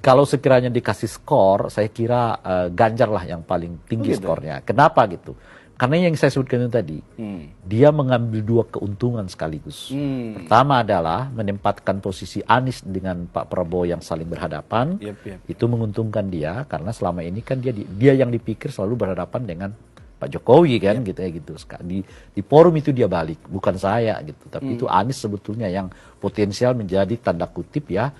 kalau sekiranya dikasih skor, saya kira Ganjar lah yang paling tinggi skornya. Kenapa gitu? Karena yang saya sebutkan itu tadi, dia mengambil dua keuntungan sekaligus. Pertama adalah menempatkan posisi Anies dengan Pak Prabowo yang saling berhadapan. Itu menguntungkan dia karena selama ini kan dia yang dipikir selalu berhadapan dengan Pak Jokowi kan gitu ya gitu. Di forum itu dia balik, bukan saya gitu. Tapi itu Anies sebetulnya yang potensial menjadi tanda kutip ya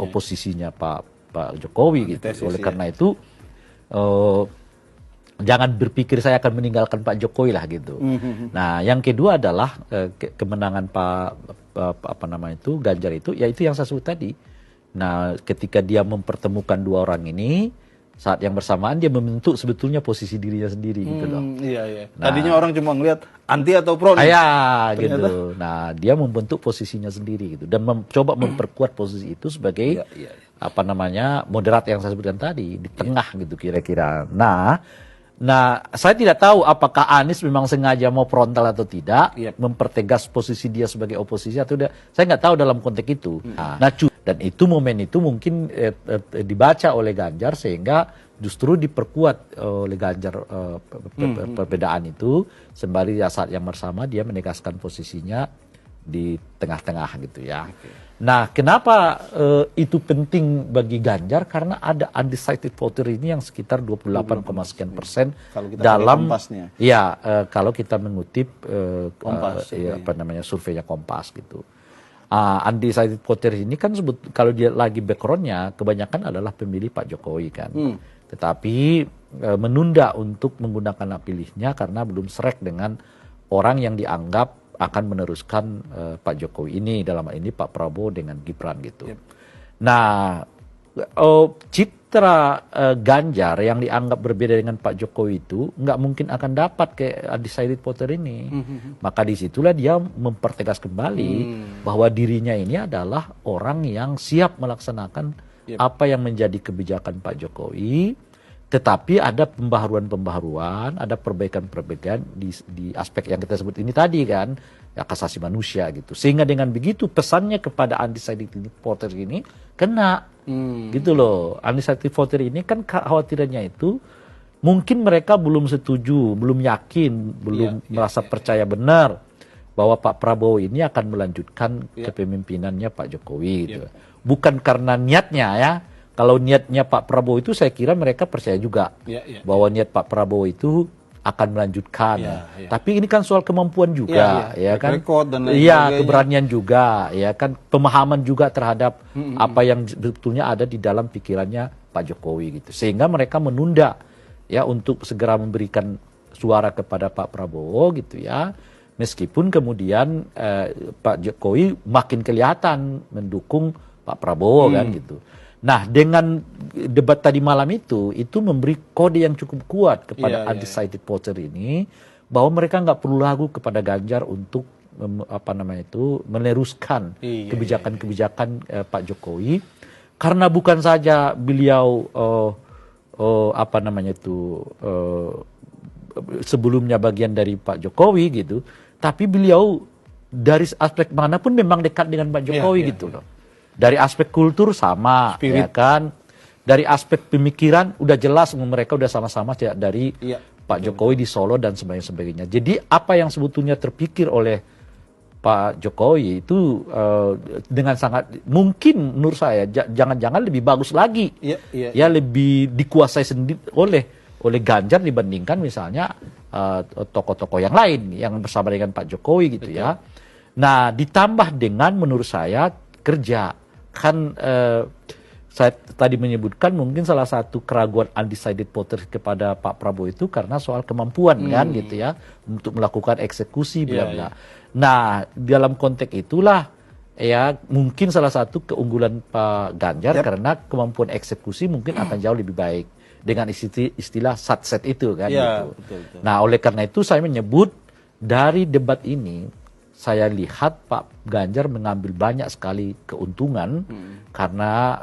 oposisinya Pak Jokowi gitu. Oleh karena itu jangan berpikir saya akan meninggalkan Pak Jokowi lah gitu. Nah, yang kedua adalah kemenangan Ganjar itu, yaitu yang saya sebut tadi. Nah, ketika dia mempertemukan dua orang ini, saat yang bersamaan dia membentuk sebetulnya posisi dirinya sendiri gitu loh. Iya. Nah, tadinya orang cuma ngelihat anti atau pro. Gitu. Nah, dia membentuk posisinya sendiri gitu dan mencoba memperkuat posisi itu sebagai moderat yang saya sebutkan tadi di tengah gitu kira-kira. Nah, saya tidak tahu apakah Anies memang sengaja mau frontal atau tidak, mempertegas posisi dia sebagai oposisi atau tidak. Saya nggak tahu dalam konteks itu. Dan itu momen itu mungkin dibaca oleh Ganjar sehingga justru diperkuat oleh Ganjar perbedaan itu. Sembari saat yang bersama dia menegaskan posisinya di tengah-tengah gitu ya. Nah, kenapa itu penting bagi Ganjar? Karena ada undecided voter ini yang sekitar 28, sekian persen dalam kalau kita mengutip surveinya Kompas gitu. Undecided voter ini kan kalau dia lagi backgroundnya kebanyakan adalah pemilih Pak Jokowi kan. Tetapi menunda untuk menggunakan hak pilihnya karena belum srek dengan orang yang dianggap akan meneruskan Pak Jokowi ini, dalam hal ini Pak Prabowo dengan Gibran gitu. Nah, citra Ganjar yang dianggap berbeda dengan Pak Jokowi itu nggak mungkin akan dapat ke undecided voter ini. Maka disitulah dia mempertegas kembali bahwa dirinya ini adalah orang yang siap melaksanakan apa yang menjadi kebijakan Pak Jokowi. Tetapi ada pembaharuan-pembaharuan, ada perbaikan-perbaikan di aspek yang kita sebut ini tadi kan, hak asasi manusia gitu. Sehingga dengan begitu pesannya kepada undecided voter ini kena gitu loh. Undecided voter ini kan khawatirannya itu mungkin mereka belum setuju, belum yakin, belum merasa percaya benar bahwa Pak Prabowo ini akan melanjutkan kepemimpinannya Pak Jokowi gitu. Bukan karena niatnya ya. Kalau niatnya Pak Prabowo itu saya kira mereka percaya juga bahwa niat Pak Prabowo itu akan melanjutkan. Tapi ini kan soal kemampuan juga, kan? Keberanian juga, ya kan? Pemahaman juga terhadap apa yang sebetulnya ada di dalam pikirannya Pak Jokowi gitu. Sehingga mereka menunda ya untuk segera memberikan suara kepada Pak Prabowo gitu ya. Meskipun kemudian Pak Jokowi makin kelihatan mendukung Pak Prabowo kan gitu. Nah, dengan debat tadi malam itu memberi kode yang cukup kuat kepada undecided voter ini bahwa mereka nggak perlu ragu kepada Ganjar untuk meneruskan kebijakan-kebijakan Pak Jokowi karena bukan saja beliau sebelumnya bagian dari Pak Jokowi gitu, tapi beliau dari aspek manapun memang dekat dengan Pak Jokowi gitu loh. Dari aspek kultur sama, ya kan? Dari aspek pemikiran udah jelas mereka udah sama-sama dari Pak Jokowi di Solo dan sebagainya. Jadi apa yang sebetulnya terpikir oleh Pak Jokowi itu dengan sangat mungkin menurut saya jangan-jangan lebih bagus lagi, lebih dikuasai sendiri oleh Ganjar dibandingkan misalnya tokoh-tokoh yang lain yang bersama dengan Pak Jokowi gitu ya. Nah, ditambah dengan menurut saya kerja. Kan saya tadi menyebutkan mungkin salah satu keraguan undecided voter kepada Pak Prabowo itu karena soal kemampuan kan gitu ya untuk melakukan eksekusi bla bla. Nah, dalam konteks itulah ya mungkin salah satu keunggulan Pak Ganjar karena kemampuan eksekusi mungkin akan jauh lebih baik dengan istilah satset itu kan gitu. Betul. Nah, oleh karena itu saya menyebut dari debat ini saya lihat Pak Ganjar mengambil banyak sekali keuntungan karena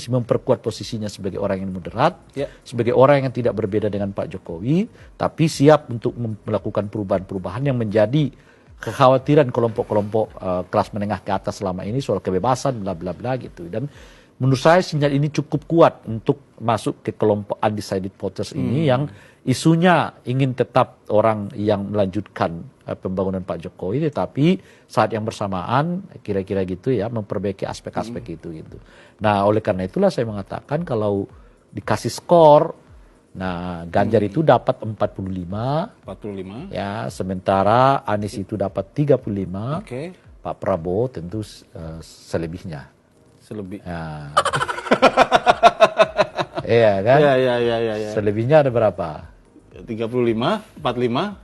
memperkuat posisinya sebagai orang yang moderat, sebagai orang yang tidak berbeda dengan Pak Jokowi, tapi siap untuk melakukan perubahan-perubahan yang menjadi kekhawatiran kelompok-kelompok kelas menengah ke atas selama ini soal kebebasan bla bla bla gitu. Dan menurut saya sinyal ini cukup kuat untuk masuk ke kelompok undecided voters ini yang isunya ingin tetap orang yang melanjutkan pembangunan Pak Jokowi, tetapi saat yang bersamaan kira-kira gitu ya memperbaiki aspek-aspek itu gitu. Nah oleh karena itulah saya mengatakan kalau dikasih skor, nah Ganjar itu dapat 45, ya sementara Anies itu dapat 35, Oke. Pak Prabowo tentu selebihnya. Selebih. Ya. Iya kan? Iya. Selebihnya ada berapa? 35, 45,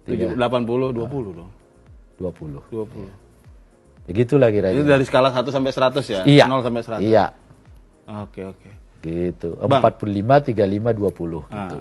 80, 20 dong. 20. 20. Begitulah Itu kira-kira. dari skala 1 sampai 100 ya? Iya. 0 sampai 100. Iya. Oke. Gitu. Bang. 45, 35, 20 Nah, gitu.